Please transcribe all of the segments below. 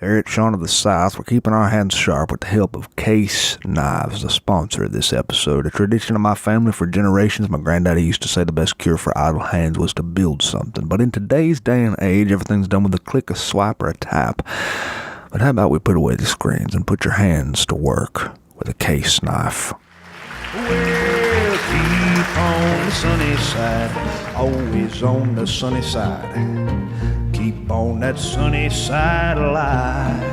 Here at Shaun of the South, we're keeping our hands sharp with the help of Case Knives, the sponsor of this episode. A tradition of my family for generations, my granddaddy used to say the best cure for idle hands was to build something. But in today's day and age, everything's done with a click, a swipe, or a tap. But how about we put away the screens and put your hands to work with a Case Knife? Well, keep on the sunny side, always on the sunny side. Keep on that sunny side of life.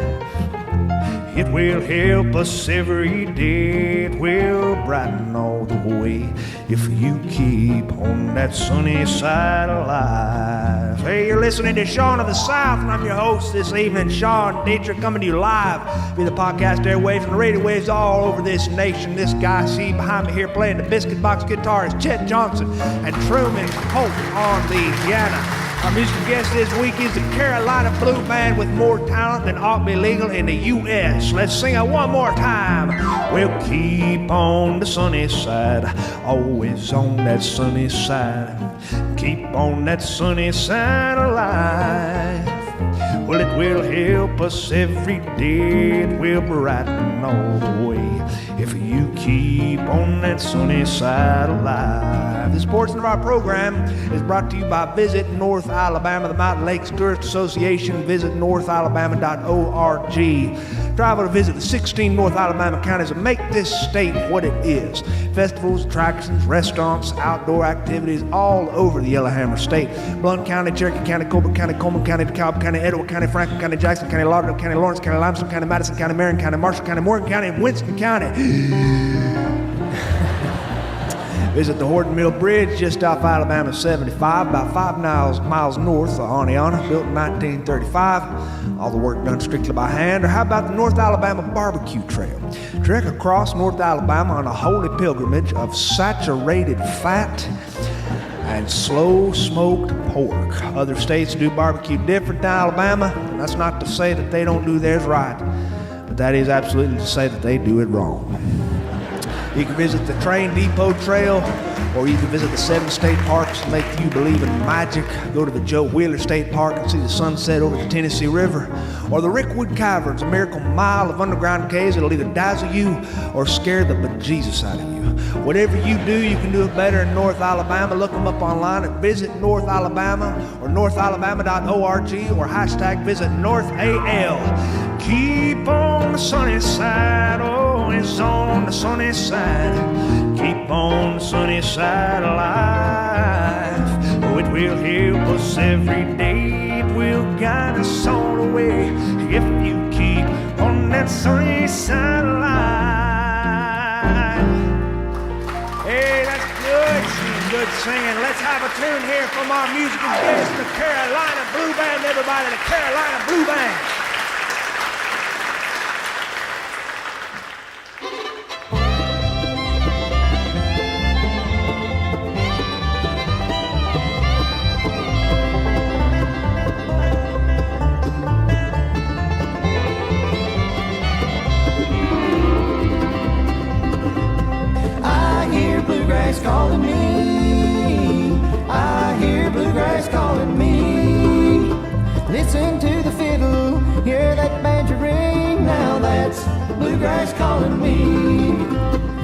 It will help us every day. It will brighten all the way if you keep on that sunny side of life. Hey, you're listening to Shaun of the South, and I'm your host this evening, Sean Dietrich, coming to you live via the podcast airwaves and the radio waves all over this nation. This guy, see behind me here playing the biscuit box guitar is Chet Johnson and Truman Holt on the piano. Our musical guest this week is the Carolina Blue Band with more talent than ought to be legal in the U.S. Let's sing it one more time. We'll keep on the sunny side, always on that sunny side. Keep on that sunny side of life. Well, it will help us every day. It will brighten all the way if you keep on that sunny side of life. This portion of our program is brought to you by Visit North Alabama, the Mountain Lakes Tourist Association. Visit northalabama.org. Travel to visit the 16 North Alabama counties and make this state what it is. Festivals, attractions, restaurants, outdoor activities all over the Yellowhammer State. Blount County, Cherokee County, Colbert County, Coleman County, DeKalb County, Edward County, Franklin County, Jackson County, Lauderdale County, Lawrence County, Limestone County, Madison County, Marion County, Marshall County, Morgan County, and Winston County. Visit the Horton Mill Bridge just off Alabama 75, about 5 miles north of Oneonta, built in 1935. All the work done strictly by hand. Or how about the North Alabama Barbecue Trail? Trek across North Alabama on a holy pilgrimage of saturated fat and slow-smoked pork. Other states do barbecue different than Alabama. That's not to say that they don't do theirs right, but that is absolutely to say that they do it wrong. You can visit the Train Depot Trail, or you can visit the 7 state parks and make you believe in magic. Go to the Joe Wheeler State Park and see the sunset over the Tennessee River. Or the Rickwood Caverns, a miracle mile of underground caves that'll either dazzle you or scare the bejesus out of you. Whatever you do, you can do it better in North Alabama. Look them up online at Visit North Alabama or northalabama.org or hashtag Visit NorthAL. Keep on the sunny side, always on the sunny side. Keep on the sunny side of life. Oh, it will help us every day. It will guide us all the way if you keep on that sunny side of life. Hey, that's good singing, good singing. Let's have a tune here from our musical guest, the Carolina Blue Band. Everybody, the Carolina Blue Band. Calling me, I hear bluegrass calling me. Listen to the fiddle, hear that banjo ring. Now that's bluegrass calling me.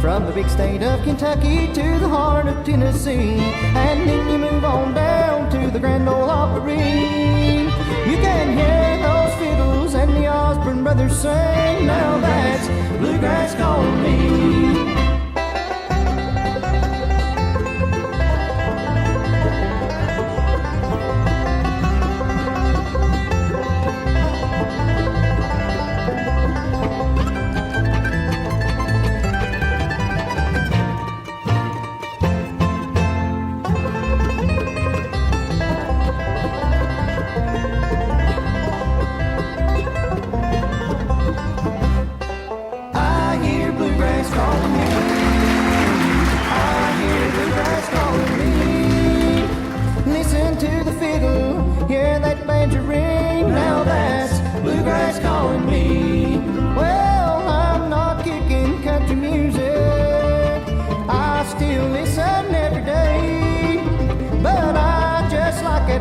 From the big state of Kentucky to the heart of Tennessee, and then you move on down to the Grand Ole Opry. You can hear those fiddles and the Osborne brothers sing. Now that's bluegrass calling me.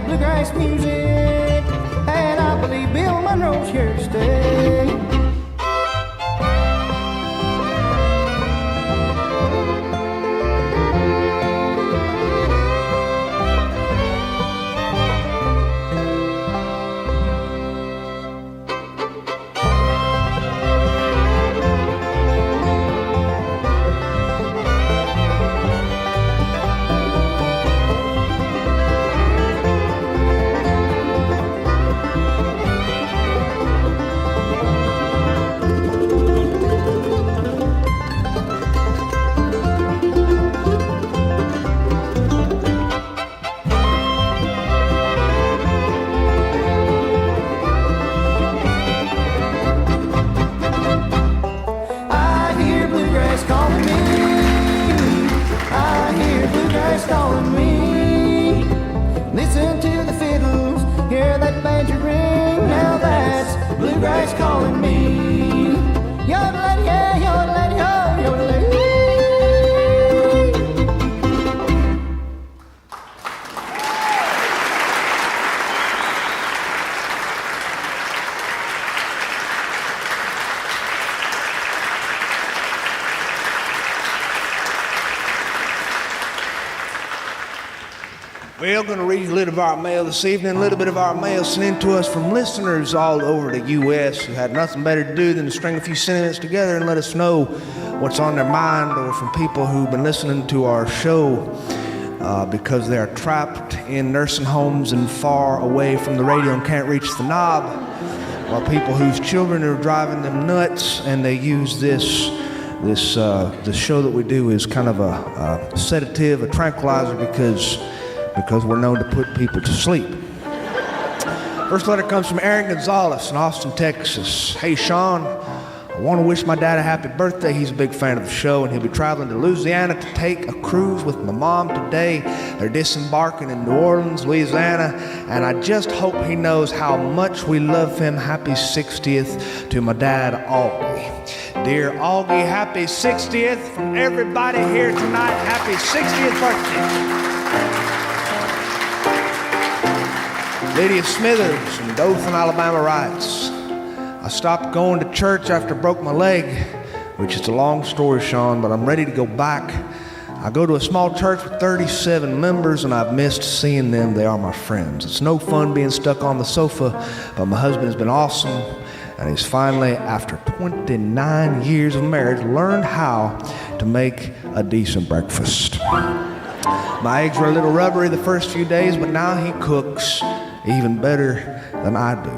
Bluegrass music, and I believe Bill Monroe's here to stay. Calling me. Listen to the fiddles, hear that banjo ring. Now that's bluegrass calling me. Yodelay, yeah, yodelay, yo, yodelay. We're going to read a little of our mail this evening, a little bit of our mail sent in to us from listeners all over the U.S. who had nothing better to do than to string a few sentences together and let us know what's on their mind, or from people who've been listening to our show because they're trapped in nursing homes and far away from the radio and can't reach the knob, or people whose children are driving them nuts and they use this show that we do is kind of a sedative, a tranquilizer, because we're known to put people to sleep. First letter comes from Aaron Gonzalez in Austin, Texas. Hey, Sean, I want to wish my dad a happy birthday. He's a big fan of the show, and he'll be traveling to Louisiana to take a cruise with my mom today. They're disembarking in New Orleans, Louisiana, and I just hope he knows how much we love him. Happy 60th to my dad, Augie. Dear Augie, happy 60th from everybody here tonight. Happy 60th birthday. Lydia Smithers in Dothan, Alabama writes, I stopped going to church after I broke my leg, which is a long story, Sean, but I'm ready to go back. I go to a small church with 37 members, and I've missed seeing them. They are my friends. It's no fun being stuck on the sofa, but my husband has been awesome, and he's finally, after 29 years of marriage, learned how to make a decent breakfast. My eggs were a little rubbery the first few days, but now he cooks even better than I do.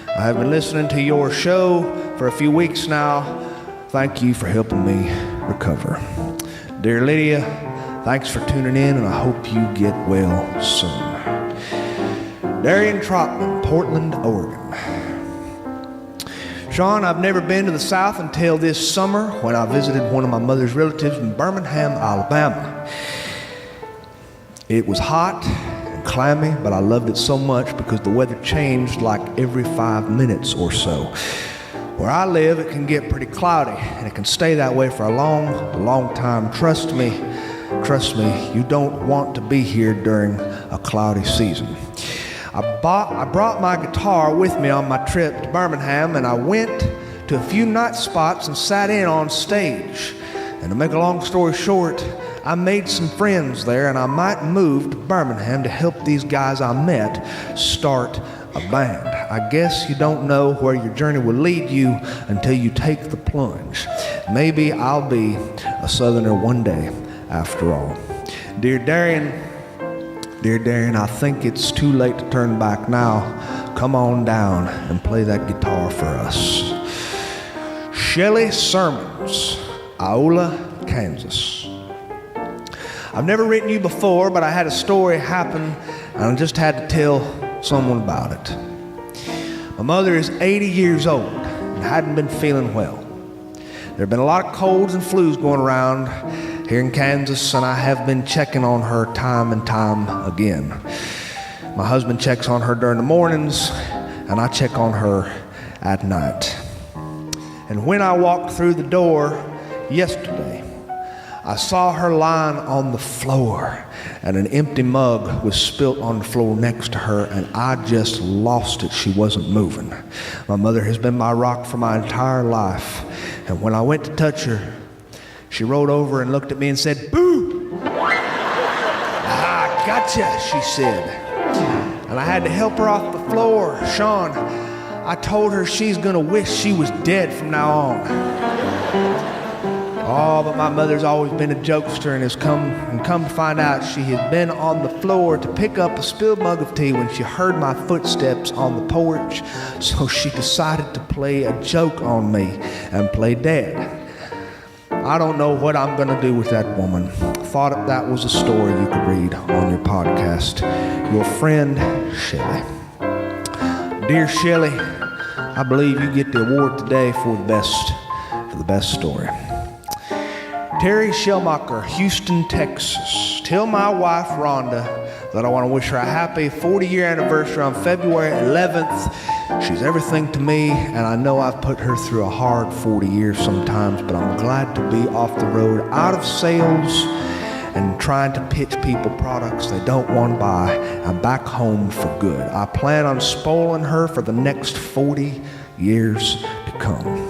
I have been listening to your show for a few weeks now. Thank you for helping me recover. Dear Lydia, thanks for tuning in, and I hope you get well soon. Darian Trotman, Portland, Oregon. Sean, I've never been to the South until this summer when I visited one of my mother's relatives in Birmingham, Alabama. It was hot and clammy, but I loved it so much because the weather changed like every 5 minutes or so. Where I live, it can get pretty cloudy, and it can stay that way for a long time. Trust me, you don't want to be here during a cloudy season. I brought my guitar with me on my trip to Birmingham, and I went to a few night spots and sat in on stage. And to make a long story short, I made some friends there, and I might move to Birmingham to help these guys I met start a band. I guess you don't know where your journey will lead you until you take the plunge. Maybe I'll be a Southerner one day after all. Dear Darian, I think it's too late to turn back now. Come on down and play that guitar for us. Shelley Sermons, Iola, Kansas. I've never written you before, but I had a story happen, and I just had to tell someone about it. My mother is 80 years old and hadn't been feeling well. There have been a lot of colds and flus going around here in Kansas, and I have been checking on her time and time again. My husband checks on her during the mornings, and I check on her at night. And when I walked through the door yesterday, I saw her lying on the floor, and an empty mug was spilt on the floor next to her, and I just lost it. She wasn't moving. My mother has been my rock for my entire life, and when I went to touch her, she rolled over and looked at me and said, "Boo!" "I gotcha," she said. And I had to help her off the floor. Sean, I told her she's gonna wish she was dead from now on. Oh, but my mother's always been a jokester and has come to find out she had been on the floor to pick up a spilled mug of tea when she heard my footsteps on the porch. So she decided to play a joke on me and play dead. I don't know what I'm gonna do with that woman. Thought that was a story you could read on your podcast. Your friend, Shelley. Dear Shelley, I believe you get the award today for the best story. Terry Shellmacher, Houston, Texas. Tell my wife, Rhonda, that I want to wish her a happy 40-year anniversary on February 11th. She's everything to me, and I know I've put her through a hard 40 years sometimes, but I'm glad to be off the road, out of sales, and trying to pitch people products they don't want to buy. I'm back home for good. I plan on spoiling her for the next 40 years to come.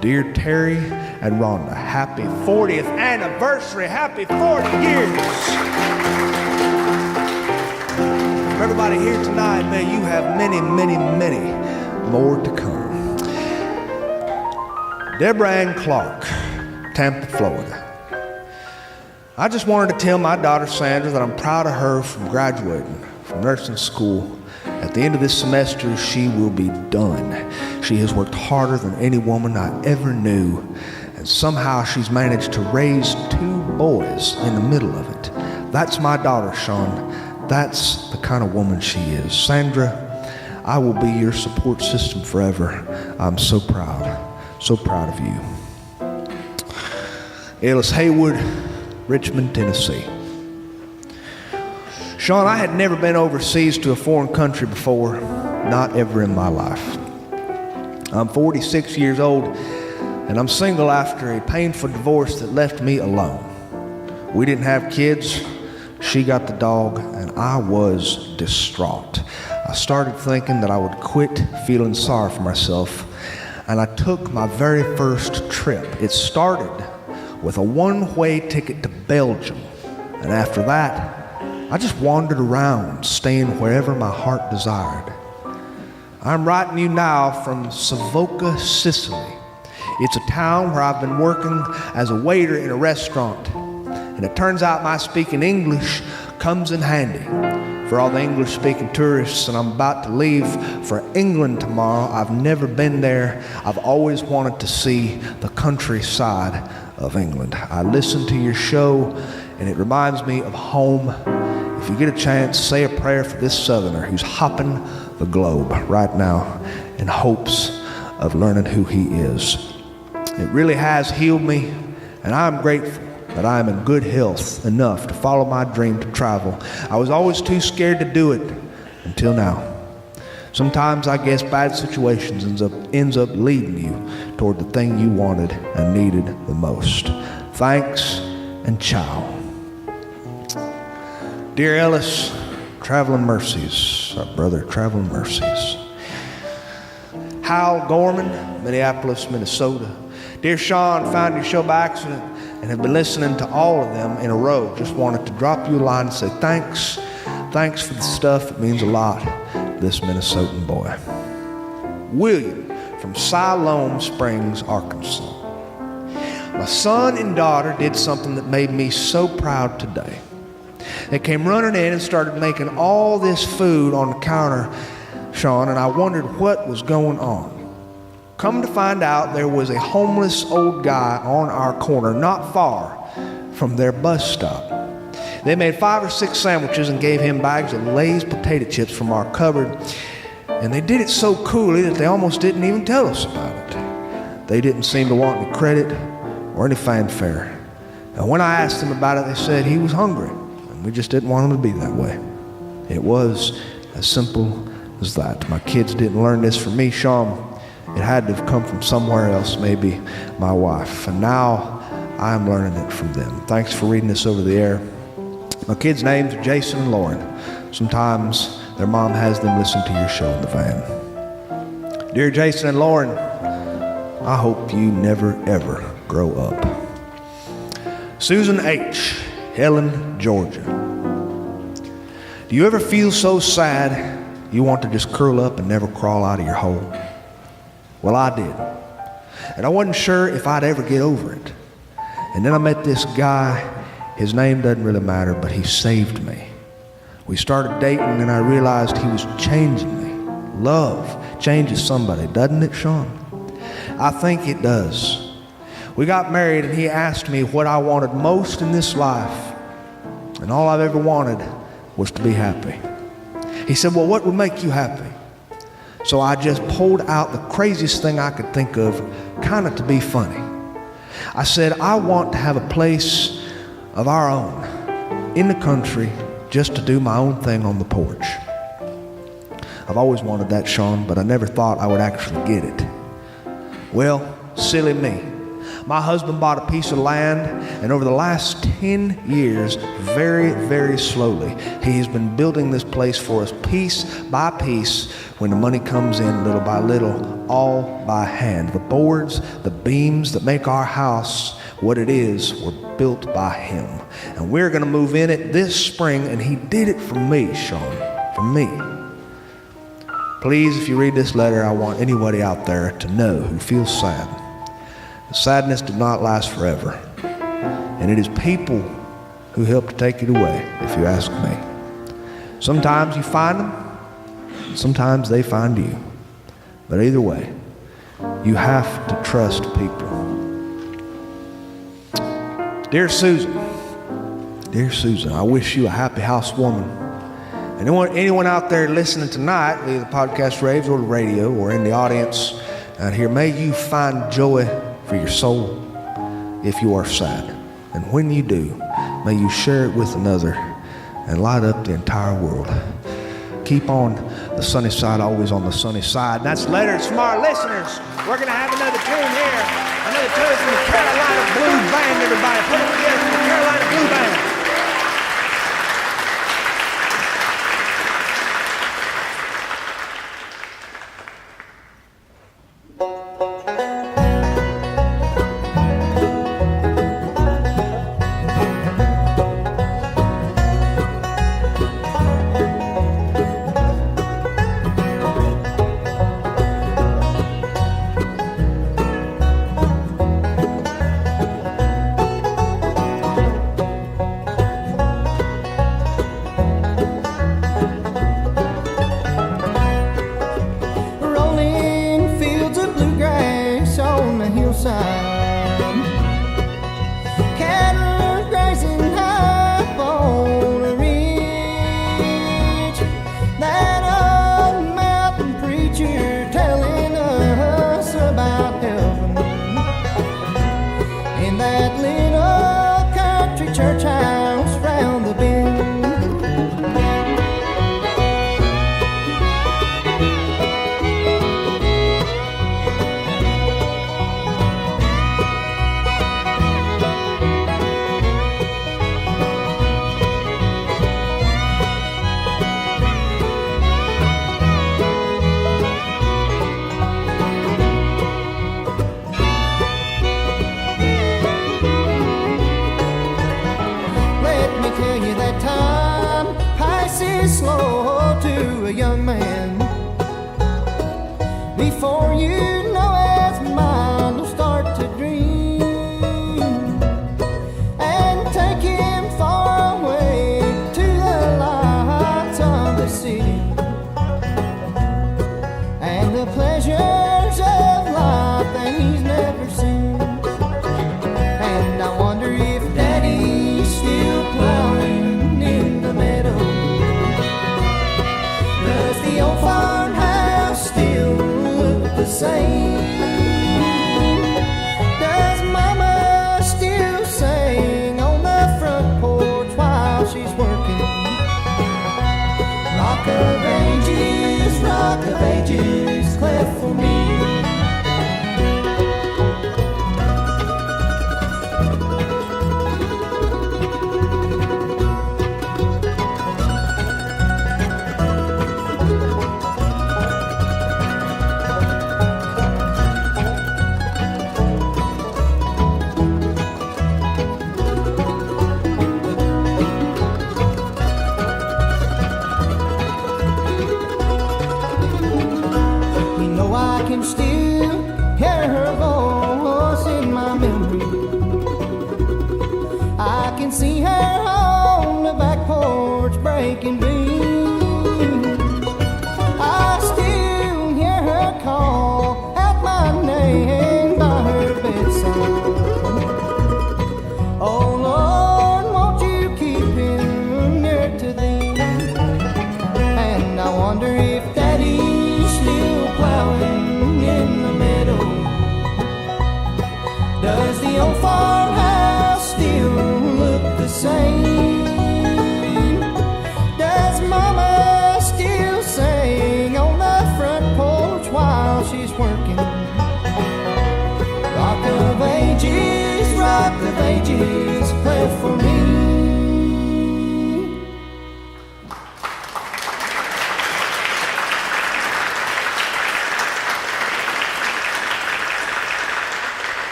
Dear Terry and Rhonda, happy 40th anniversary, happy 40 years. For everybody here tonight, may you have many, many, many more to come. Deborah Ann Clark, Tampa, Florida. I just wanted to tell my daughter Sandra that I'm proud of her from graduating from nursing school. At the end of this semester, she will be done. She has worked harder than any woman I ever knew, and somehow she's managed to raise 2 boys in the middle of it. That's my daughter, Sean. That's the kind of woman she is. Sandra, I will be your support system forever. I'm so proud of you. Ellis Haywood, Richmond, Tennessee. Sean, I had never been overseas to a foreign country before, not ever in my life. I'm 46 years old, and I'm single after a painful divorce that left me alone. We didn't have kids. She got the dog, and I was distraught. I started thinking that I would quit feeling sorry for myself, and I took my very first trip. It started with a one-way ticket to Belgium, and after that, I just wandered around, staying wherever my heart desired. I'm writing you now from Savoca, Sicily. It's a town where I've been working as a waiter in a restaurant, and it turns out my speaking English comes in handy for all the English-speaking tourists, and I'm about to leave for England tomorrow. I've never been there. I've always wanted to see the countryside of England. I listen to your show, and it reminds me of home. If you get a chance, say a prayer for this Southerner who's hopping the globe right now in hopes of learning who he is. It really has healed me, and I'm grateful that I am in good health enough to follow my dream to travel. I was always too scared to do it until now. Sometimes I guess bad situations ends up leading you toward the thing you wanted and needed the most. Thanks and ciao. Dear Ellis, traveling mercies, our brother, traveling mercies. Hal Gorman, Minneapolis, Minnesota. Dear Sean, found your show by accident and have been listening to all of them in a row. Just wanted to drop you a line and say thanks. Thanks for the stuff. It means a lot to this Minnesotan boy. William from Siloam Springs, Arkansas. My son and daughter did something that made me so proud today. They came running in and started making all this food on the counter, Sean, and I wondered what was going on. Come to find out, there was a homeless old guy on our corner, not far from their bus stop. They made 5 or 6 sandwiches and gave him bags of Lay's potato chips from our cupboard, and they did it so coolly that they almost didn't even tell us about it. They didn't seem to want any credit or any fanfare. And when I asked them about it, they said he was hungry. We just didn't want him to be that way. It was as simple as that. My kids didn't learn this from me, Sean. It had to have come from somewhere else, maybe my wife. And now I am learning it from them. Thanks for reading this over the air. My kids' names are Jason and Lauren. Sometimes their mom has them listen to your show in the van. Dear Jason and Lauren, I hope you never, ever grow up. Susan H., Helen, Georgia. Do you ever feel so sad you want to just curl up and never crawl out of your hole? Well, I did. And I wasn't sure if I'd ever get over it. And then I met this guy. His name doesn't really matter, but he saved me. We started dating and I realized he was changing me. Love changes somebody, doesn't it, Sean? I think it does. We got married and he asked me what I wanted most in this life. And all I've ever wanted was to be happy. He said, well, what would make you happy? So I just pulled out the craziest thing I could think of, kind of to be funny. I said, I want to have a place of our own in the country just to do my own thing on the porch. I've always wanted that, Sean, but I never thought I would actually get it. Well, silly me. My husband bought a piece of land, and over the last 10 years, very, very slowly, he has been building this place for us piece by piece when the money comes in little by little, all by hand. The boards, the beams that make our house what it is were built by him. And we're going to move in it this spring, and he did it for me, Sean, for me. Please, if you read this letter, I want anybody out there to know who feels sad. The sadness did not last forever. And it is people who help to take it away, if you ask me. Sometimes you find them, sometimes they find you. But either way, you have to trust people. Dear Susan, I wish you a happy housewarming. And anyone out there listening tonight, via the podcast raves or the radio or in the audience out here, may you find joy for your soul if you are sad. And when you do, may you share it with another and light up the entire world. Keep on the sunny side, always on the sunny side. That's letters from our listeners. We're going to have another tune here. Another tune from the Carolina Blue Band, everybody. Put it together from the Carolina Blue Band. Cattle grazing up on a ridge. That old mountain preacher telling us about heaven. In that little country church house round the bend.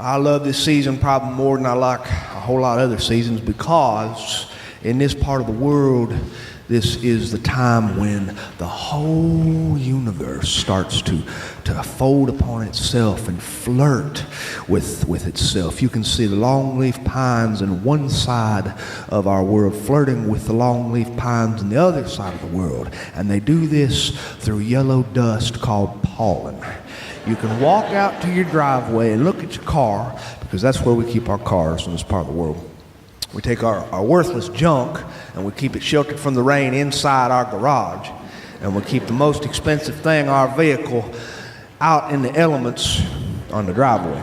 I love this season probably more than I like a whole lot of other seasons, because in this part of the world, this is the time when the whole universe starts to fold upon itself and flirt with itself. You can see the longleaf pines on one side of our world flirting with the longleaf pines on the other side of the world. And they do this through yellow dust called pollen. You can walk out to your driveway and look at your car, because that's where we keep our cars in this part of the world. We take our worthless junk and we keep it sheltered from the rain inside our garage. And we keep the most expensive thing, our vehicle, out in the elements on the driveway.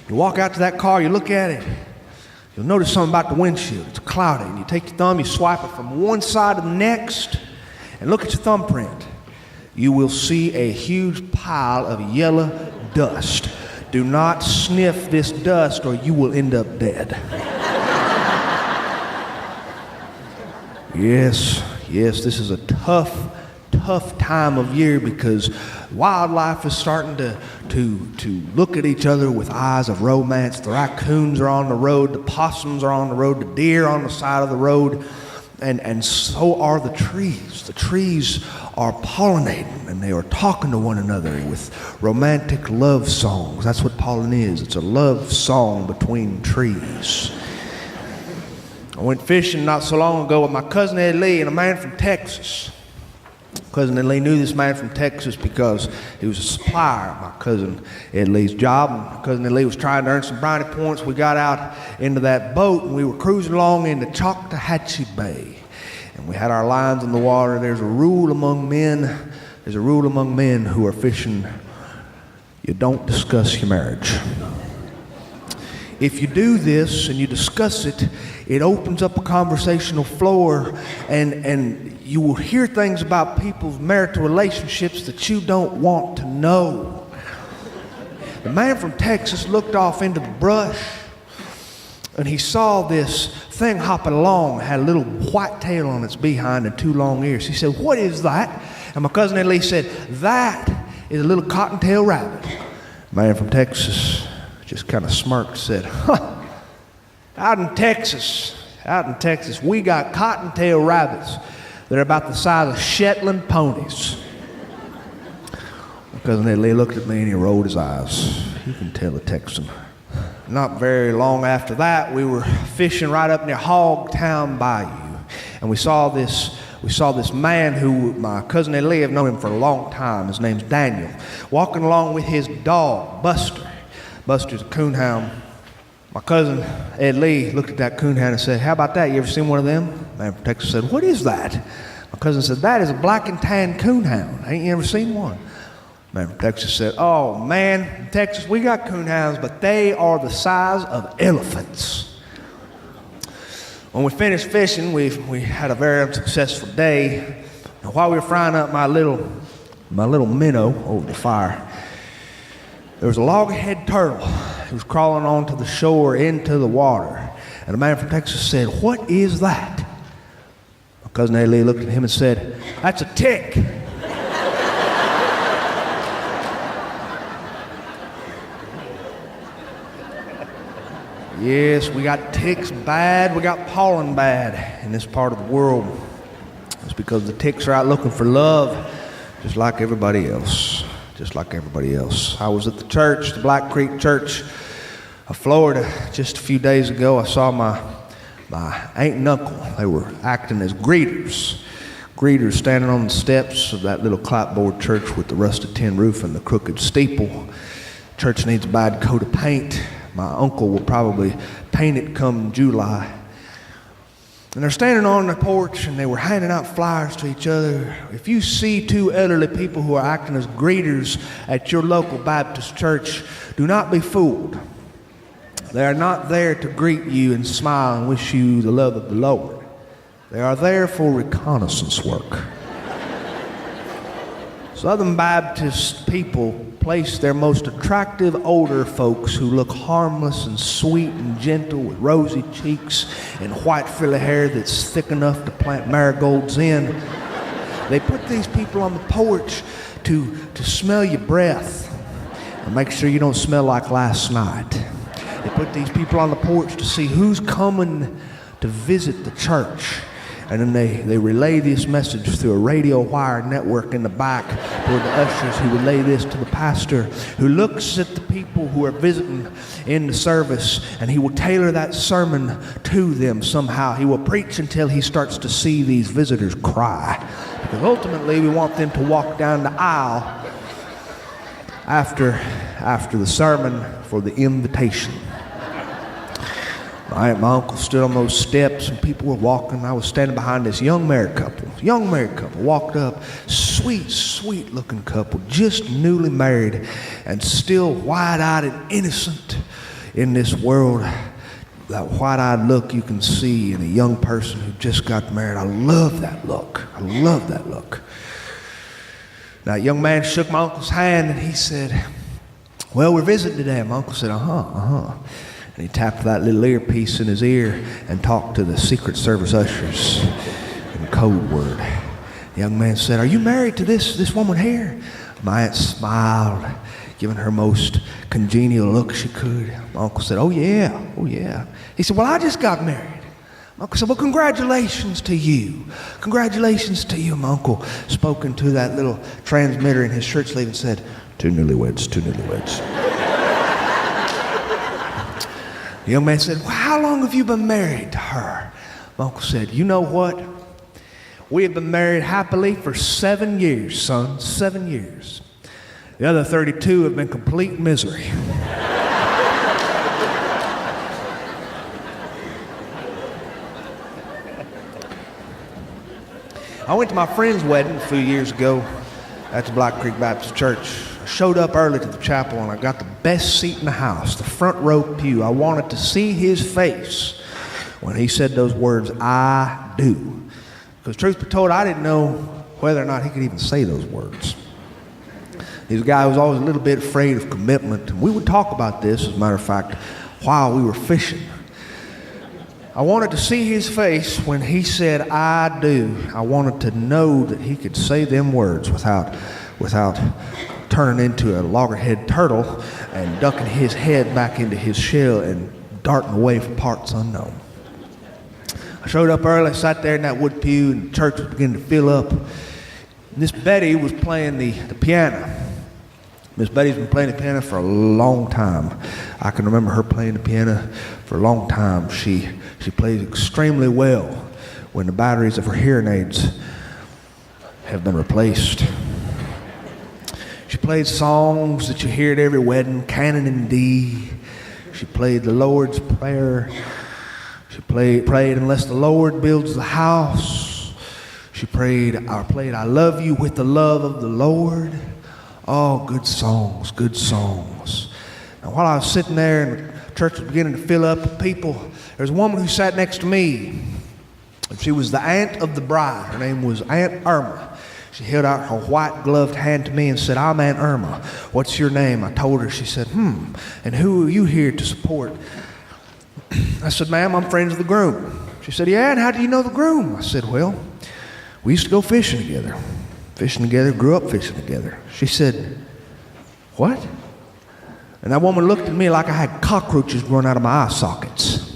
You walk out to that car, you look at it, you'll notice something about the windshield. It's cloudy. And you take your thumb, you swipe it from one side to the next, and look at your thumbprint. You will see a huge pile of yellow dust. Do not sniff this dust or you will end up dead. Yes, this is a tough time of year, because wildlife is starting to look at each other with eyes of romance. The raccoons are on the road, the possums are on the road, the deer on the side of the road, and so are the trees. The trees are pollinating, and they are talking to one another with romantic love songs. That's what pollen is. It's a love song between trees. I went fishing not so long ago with my cousin Ed Lee and a man from Texas. Cousin Ed Lee knew this man from Texas because he was a supplier of my cousin Ed Lee's job. And my cousin Ed Lee was trying to earn some brownie points. We got out into that boat and we were cruising along into Choctawhatchee Bay. And we had our lines in the water. There's a rule among men who are fishing: you don't discuss your marriage. If you do this and you discuss it, it opens up a conversational floor, and you will hear things about people's marital relationships that you don't want to know. The man from Texas looked off into the brush, and he saw this thing hopping along. It had a little white tail on its behind and two long ears. He said, "What is that?" And my cousin Ed Lee said, "That is a little cottontail rabbit." The man from Texas just kind of smirked and said, out in Texas, we got cottontail rabbits that are about the size of Shetland ponies. My cousin Ed Lee looked at me and he rolled his eyes. You can tell a Texan. Not very long after that, we were fishing right up near Hogtown Bayou, and we saw this man who my cousin Ed Lee, I've known him for a long time. His name's Daniel, walking along with his dog, Buster. Buster's a coonhound. My cousin Ed Lee looked at that coonhound and said, "How about that? You ever seen one of them?" The man from Texas said, "What is that?" My cousin said, "That is a black and tan coonhound. Ain't you ever seen one?" The man from Texas said, "Oh man, in Texas we got coonhounds, but they are the size of elephants." When we finished fishing, we had a very unsuccessful day. And while we were frying up my little minnow over the fire, there was a loggerhead turtle who was crawling onto the shore into the water. And the man from Texas said, "What is that?" My cousin Ed Lee looked at him and said, "That's a tick." Yes, we got ticks bad, we got pollen bad in this part of the world. It's because the ticks are out looking for love, just like everybody else. I was at the church, the Black Creek Church of Florida, just a few days ago. I saw my aunt and uncle. They were acting as greeters standing on the steps of that little clapboard church with the rusted tin roof and the crooked steeple. Church needs a bad coat of paint. My uncle will probably paint it come July. And they're standing on the porch and they were handing out flyers to each other. If you see two elderly people who are acting as greeters at your local Baptist church, do not be fooled. They are not there to greet you and smile and wish you the love of the Lord. They are there for reconnaissance work. Southern Baptist people place their most attractive older folks who look harmless and sweet and gentle with rosy cheeks and white frilly hair that's thick enough to plant marigolds in. They put these people on the porch to smell your breath And make sure you don't smell like last night. They put these people on the porch to see who's coming to visit the church. And then they relay this message through a radio wire network in the back toward the ushers, who relay this to the pastor, who looks at the people who are visiting in the service, and he will tailor that sermon to them somehow. He will preach until he starts to see these visitors cry. Because ultimately we want them to walk down the aisle after the sermon for the invitation. My uncle stood on those steps and people were walking. I was standing behind this young married couple. Walked up, sweet looking couple, just newly married and still wide-eyed and innocent in this world. That wide-eyed look you can see in a young person who just got married. I love that look. Now, a young man shook my uncle's hand and he said, "Well, we're visiting today." My uncle said, uh-huh. And he tapped that little earpiece in his ear and talked to the Secret Service ushers in code word. The young man said, "Are you married to this woman here?" My aunt smiled, giving her most congenial look she could. My uncle said, oh yeah. He said, "Well, I just got married." My uncle said, "Well, congratulations to you. Congratulations to you." My uncle spoke into that little transmitter in his shirt sleeve and said, two newlyweds. The young man said, "Well, how long have you been married to her?" My uncle said, "You know what? We have been married happily for 7 years, son, 7 years. The other 32 have been complete misery." I went to my friend's wedding a few years ago at the Black Creek Baptist Church. I showed up early to the chapel and I got the best seat in the house, the front row pew. I wanted to see his face when he said those words, "I do." Because truth be told, I didn't know whether or not he could even say those words. He's a guy who was always a little bit afraid of commitment. And we would talk about this, as a matter of fact, while we were fishing. I wanted to see his face when he said, "I do." I wanted to know that he could say them words without turning into a loggerhead turtle and ducking his head back into his shell and darting away for parts unknown. I showed up early, sat there in that wood pew, and the church was beginning to fill up. Miss Betty was playing the piano. Miss Betty's been playing the piano for a long time. I can remember her playing the piano for a long time. She plays extremely well when the batteries of her hearing aids have been replaced. She played songs that you hear at every wedding, Canon in D. She played the Lord's Prayer. She prayed "Unless the Lord builds the house." She played "I Love You with the Love of the Lord." Oh, good songs. Now, while I was sitting there and the church was beginning to fill up with people, there was a woman who sat next to me. And she was the aunt of the bride. Her name was Aunt Irma. She held out her white gloved hand to me and said, "I'm Aunt Irma. What's your name?" I told her. She said, "And who are you here to support?" I said, "Ma'am, I'm friends of the groom." She said, "Yeah, and how do you know the groom?" I said, "Well, we used to go fishing together, grew up fishing together." She said, "What?" And that woman looked at me like I had cockroaches growing out of my eye sockets.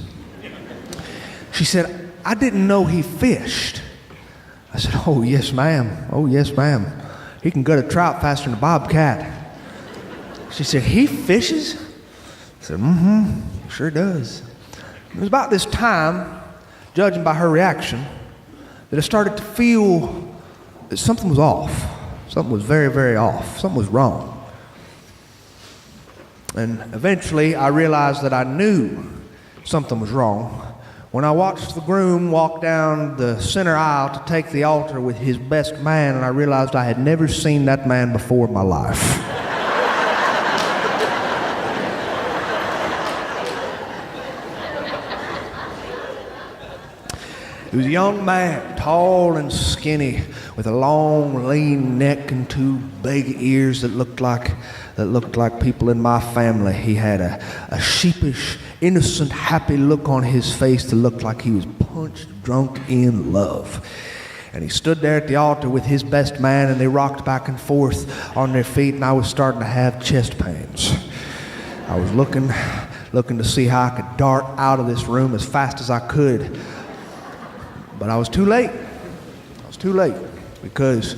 She said, "I didn't know he fished." I said, "Oh, yes, ma'am. He can gut a trout faster than a bobcat." She said, "He fishes?" I said, sure does. It was about this time, judging by her reaction, that I started to feel that something was off. Something was very, very off. Something was wrong. And eventually I realized that I knew something was wrong when I watched the groom walk down the center aisle to take the altar with his best man, and I realized I had never seen that man before in my life. He was a young man, tall and skinny, with a long, lean neck and two big ears that looked like people in my family. He had a sheepish, innocent, happy look on his face that looked like he was punch drunk in love. And he stood there at the altar with his best man, and they rocked back and forth on their feet, and I was starting to have chest pains. I was looking to see how I could dart out of this room as fast as I could. But I was too late. Because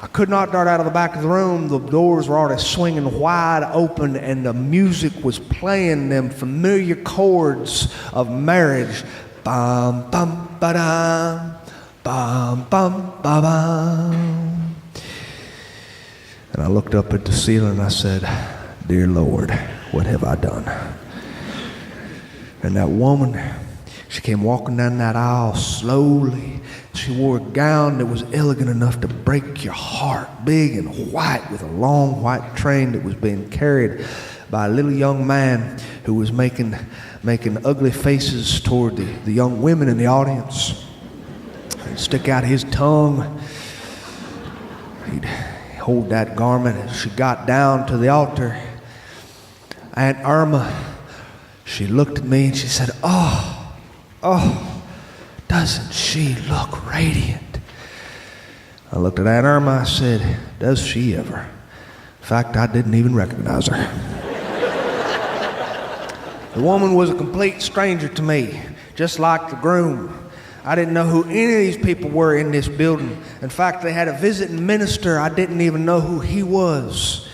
I could not dart out of the back of the room. The doors were already swinging wide open, and the music was playing them familiar chords of marriage. Bum, bum, ba-dum, bum, bum, ba-bum. And I looked up at the ceiling and I said, "Dear Lord, what have I done?" And that woman, she came walking down that aisle slowly. She wore a gown that was elegant enough to break your heart, big and white with a long white train that was being carried by a little young man who was making ugly faces toward the young women in the audience. He'd stick out his tongue. He'd hold that garment. As she got down to the altar, Aunt Irma, she looked at me and she said, oh, doesn't she look radiant?" I looked at Aunt Irma, I said, "Does she ever?" In fact, I didn't even recognize her. The woman was a complete stranger to me, just like the groom. I didn't know who any of these people were in this building. In fact, they had a visiting minister. I didn't even know who he was.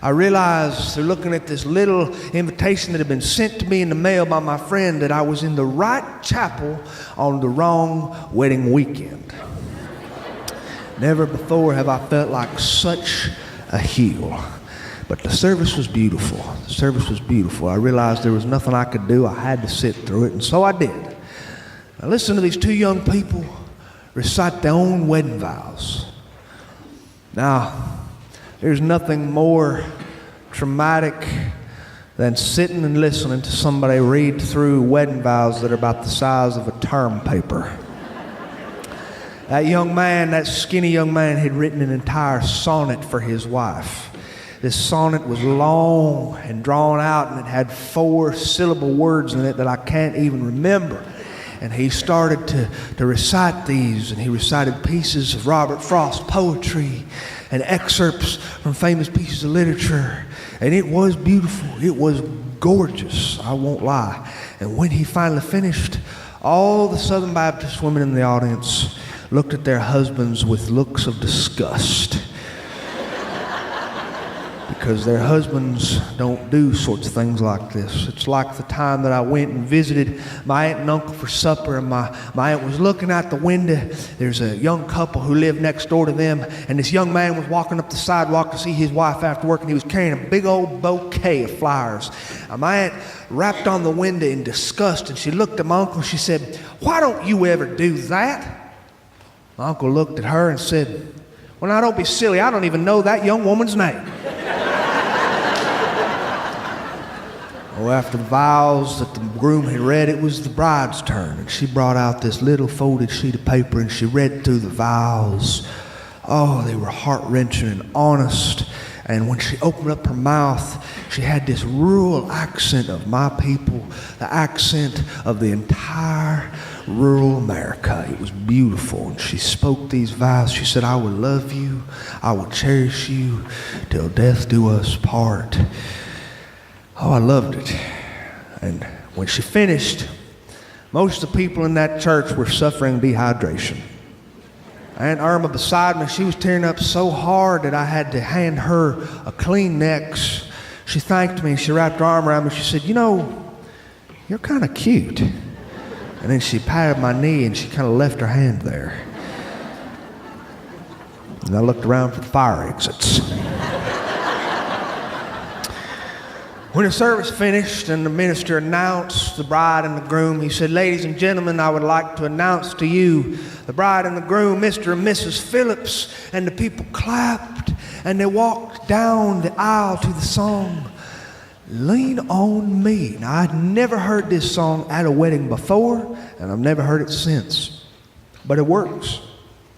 I realized through looking at this little invitation that had been sent to me in the mail by my friend that I was in the right chapel on the wrong wedding weekend. Never before have I felt like such a heel. But the service was beautiful. The service was beautiful. I realized there was nothing I could do. I had to sit through it, and so I did. Now listen to these two young people recite their own wedding vows. Now, there's nothing more traumatic than sitting and listening to somebody read through wedding vows that are about the size of a term paper. That young man, that skinny young man, had written an entire sonnet for his wife. This sonnet was long and drawn out, and it had 4-syllable words in it that I can't even remember. And he started to recite these, and he recited pieces of Robert Frost poetry and excerpts from famous pieces of literature. And it was beautiful. It was gorgeous, I won't lie. And when he finally finished, all the Southern Baptist women in the audience looked at their husbands with looks of disgust. Because their husbands don't do sorts of things like this. It's like the time that I went and visited my aunt and uncle for supper, and my aunt was looking out the window. There's a young couple who lived next door to them, and this young man was walking up the sidewalk to see his wife after work, and he was carrying a big old bouquet of flowers. And my aunt rapped on the window in disgust, and she looked at my uncle and she said, "Why don't you ever do that?" My uncle looked at her and said, "Well, now don't be silly. I don't even know that young woman's name." Oh, after the vows that the groom had read, it was the bride's turn, and she brought out this little folded sheet of paper and she read through the vows. Oh, they were heart-wrenching and honest. And when she opened up her mouth, she had this rural accent of my people, the accent of the entire rural America. It was beautiful. And she spoke these vows. She said, "I will love you. I will cherish you till death do us part." Oh, I loved it. And when she finished, most of the people in that church were suffering dehydration. Aunt Irma beside me, she was tearing up so hard that I had to hand her a Kleenex. She thanked me and she wrapped her arm around me. She said, "You know, you're kind of cute." And then she patted my knee and she kind of left her hand there. And I looked around for the fire exits. When the service finished and the minister announced the bride and the groom, he said, "Ladies and gentlemen, I would like to announce to you the bride and the groom, Mr. and Mrs. Phillips." And the people clapped and they walked down the aisle to the song, "Lean on Me." Now, I'd never heard this song at a wedding before, and I've never heard it since. But it works.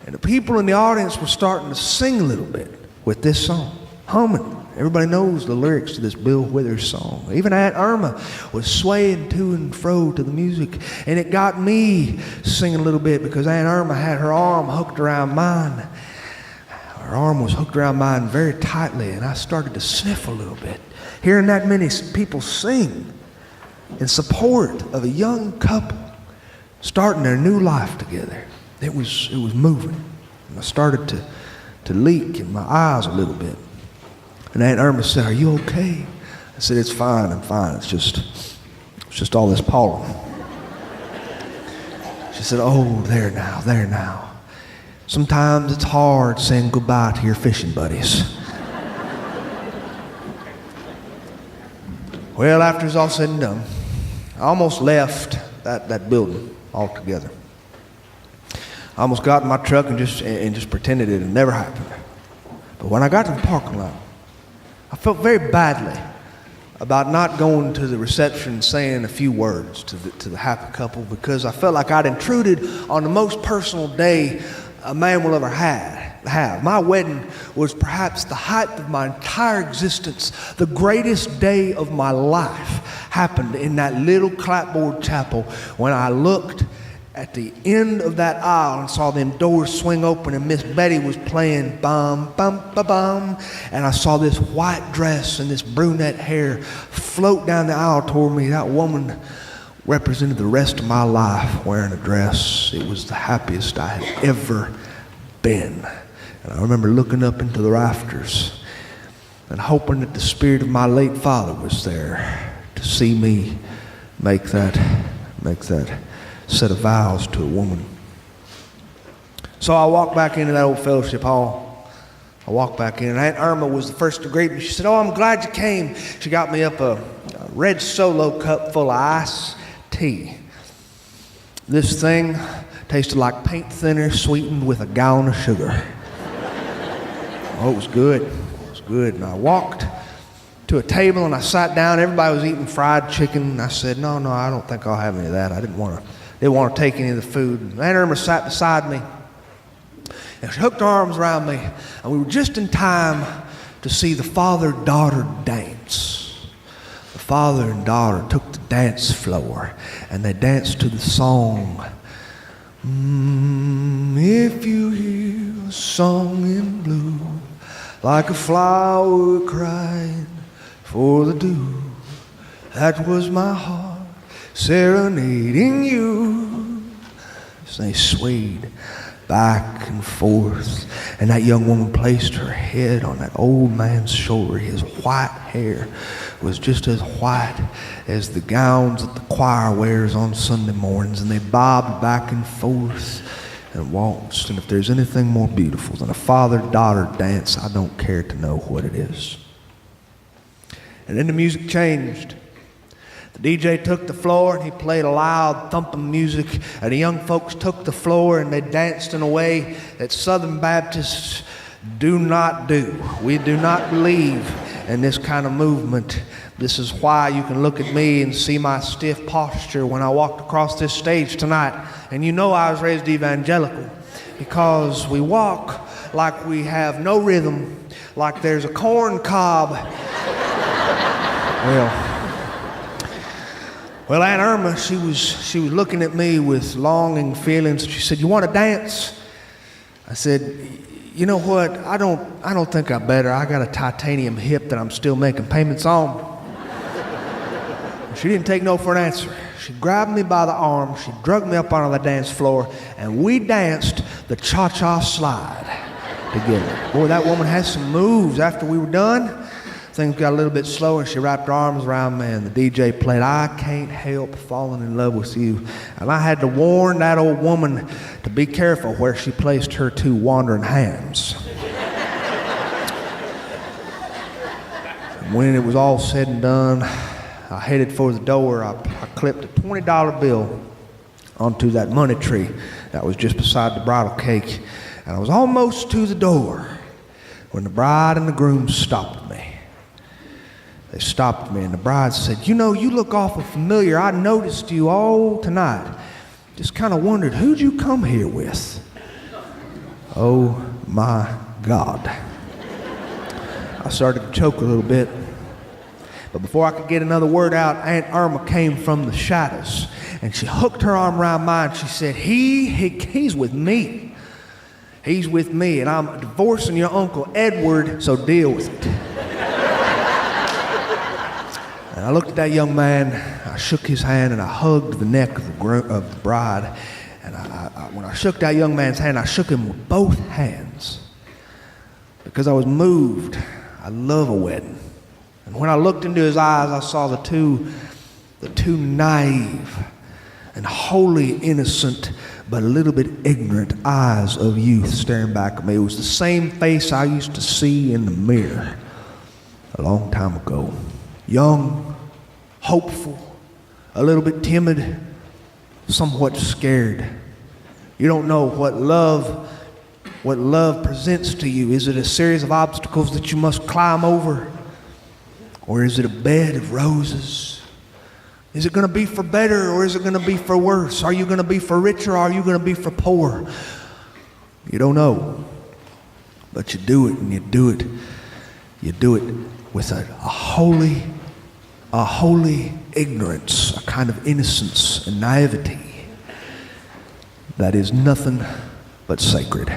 And the people in the audience were starting to sing a little bit with this song, humming Everybody knows the lyrics to this Bill Withers song. Even Aunt Irma was swaying to and fro to the music, and it got me singing a little bit because Aunt Irma had her arm hooked around mine. Her arm was hooked around mine very tightly, and I started to sniff a little bit. Hearing that many people sing in support of a young couple starting their new life together, it was moving. And I started to leak in my eyes a little bit. And Aunt Irma said, "Are you okay?" I said, "It's fine, I'm fine. It's just all this pollen." She said, "Oh, there now. Sometimes it's hard saying goodbye to your fishing buddies." Well, after it's all said and done, I almost left that building altogether. I almost got in my truck and just pretended it had never happened. But when I got to the parking lot, I felt very badly about not going to the reception and saying a few words to the happy couple, because I felt like I'd intruded on the most personal day a man will ever have. My wedding was perhaps the height of my entire existence. The greatest day of my life happened in that little clapboard chapel when I looked at the end of that aisle and saw them doors swing open and Miss Betty was playing bum, bum, ba, bum. And I saw this white dress and this brunette hair float down the aisle toward me. That woman represented the rest of my life wearing a dress. It was the happiest I had ever been. And I remember looking up into the rafters and hoping that the spirit of my late father was there to see me make that set of vows to a woman. So I walked back into that old fellowship hall. I walked back in, and Aunt Irma was the first to greet me. She said, "Oh, I'm glad you came." She got me up a red Solo cup full of iced tea. This thing tasted like paint thinner sweetened with a gallon of sugar. Oh, it was good. It was good. And I walked to a table and I sat down. Everybody was eating fried chicken. And I said, no, I don't think I'll have any of that. I didn't want to take any of the food. And Aunt Irma sat beside me, and she hooked her arms around me, and we were just in time to see the father-daughter dance. The father and daughter took the dance floor, and they danced to the song, if you hear a song in blue, like a flower crying for the dew, that was my heart serenading you. So they swayed back and forth, and that young woman placed her head on that old man's shoulder. His white hair was just as white as the gowns that the choir wears on Sunday mornings, and they bobbed back and forth and waltzed. And if there's anything more beautiful than a father-daughter dance, I don't care to know what it is. And then the music changed. The DJ took the floor and he played a loud thumping music, and the young folks took the floor and they danced in a way that Southern Baptists do not do. We do not believe in this kind of movement. This is why you can look at me and see my stiff posture when I walked across this stage tonight. And you know I was raised evangelical, because we walk like we have no rhythm, like there's a corn cob. Well, Aunt Irma, she was looking at me with longing feelings. She said, "You want to dance?" I said, "You know what? I don't think I better. I got a titanium hip that I'm still making payments on." She didn't take no for an answer. She grabbed me by the arm, she dragged me up onto the dance floor, and we danced the cha-cha slide together. Boy, that woman had some moves. After we were done, things got a little bit slower, and she wrapped her arms around me, and the DJ played "I Can't Help Falling in Love with You." And I had to warn that old woman to be careful where she placed her two wandering hands. And when it was all said and done, I headed for the door. I clipped a $20 bill onto that money tree that was just beside the bridal cake, and I was almost to the door when the bride and the groom stopped me. They stopped me, and the bride said, "You know, you look awful familiar. I noticed you all tonight. Just kind of wondered, who'd you come here with?" Oh my God. I started to choke a little bit. But before I could get another word out, Aunt Irma came from the shadows, and she hooked her arm around mine. She said, he's with me. He's with me, and I'm divorcing your Uncle Edward, so deal with it. And I looked at that young man, I shook his hand, and I hugged the neck of the bride. And when I shook that young man's hand, I shook him with both hands because I was moved. I love a wedding. And when I looked into his eyes, I saw the two naive and wholly innocent, but a little bit ignorant eyes of youth staring back at me. It was the same face I used to see in the mirror a long time ago. Young, hopeful, a little bit timid, somewhat scared. You don't know what love presents to you. Is it a series of obstacles that you must climb over? Or is it a bed of roses? Is it going to be for better or is it going to be for worse? Are you going to be for richer or are you going to be for poor? You don't know. But you do it, and you do it with a holy ignorance, a kind of innocence and naivety that is nothing but sacred.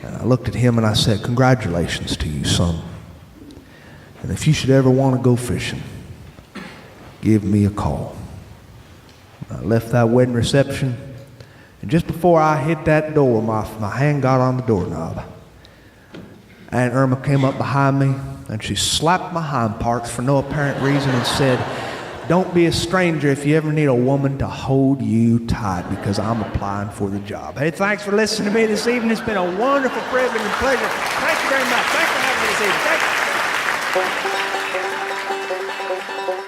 And I looked at him and I said, congratulations to you, son. And if you should ever want to go fishing, give me a call. I left that wedding reception, and just before I hit that door, my hand got on the doorknob. Aunt Irma came up behind me, and she slapped my hind parts for no apparent reason and said, don't be a stranger if you ever need a woman to hold you tight, because I'm applying for the job. Hey, thanks for listening to me this evening. It's been a wonderful privilege and pleasure. Thank you very much. Thanks for having me this evening. Thank you.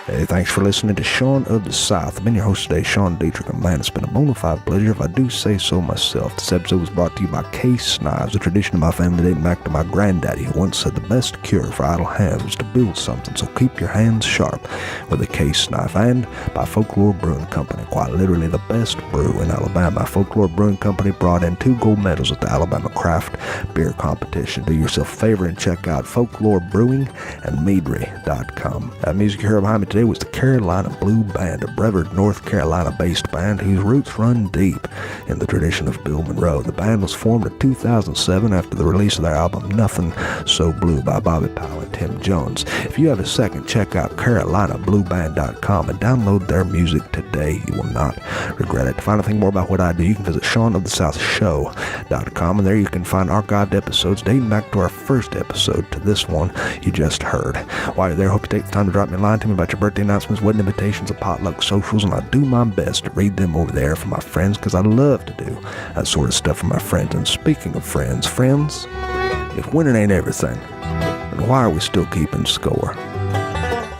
Hey, thanks for listening to Sean of the South. I've been your host today, Sean Dietrich, and man, it's been a bona fide pleasure if I do say so myself. This episode was brought to you by Case Knives, a tradition of my family dating back to my granddaddy, who once said the best cure for idle hands was to build something, so keep your hands sharp with a case knife. And by Folklore Brewing Company, quite literally the best brew in Alabama. Folklore Brewing Company brought in 2 gold medals at the Alabama Craft Beer Competition. Do yourself a favor and check out Folklore Brewing and Meadry.com. That music you heard behind me today was the Carolina Blue Band, a Brevard, North Carolina-based band whose roots run deep in the tradition of Bill Monroe. The band was formed in 2007 after the release of their album Nothing So Blue by Bobby Powell and Tim Jones. If you have a second, check out CarolinaBlueBand.com and download their music today. You will not regret it. To find anything more about what I do, you can visit SeanOfTheSouthShow.com, and there you can find archived episodes dating back to our first episode to this one you just heard. While you're there, hope you take the time to drop me a line to me about your birthday announcements, wedding invitations, or potluck socials, and I do my best to read them over there for my friends, because I love to do that sort of stuff for my friends. And speaking of friends, if winning ain't everything, then why are we still keeping score?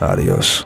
Adios.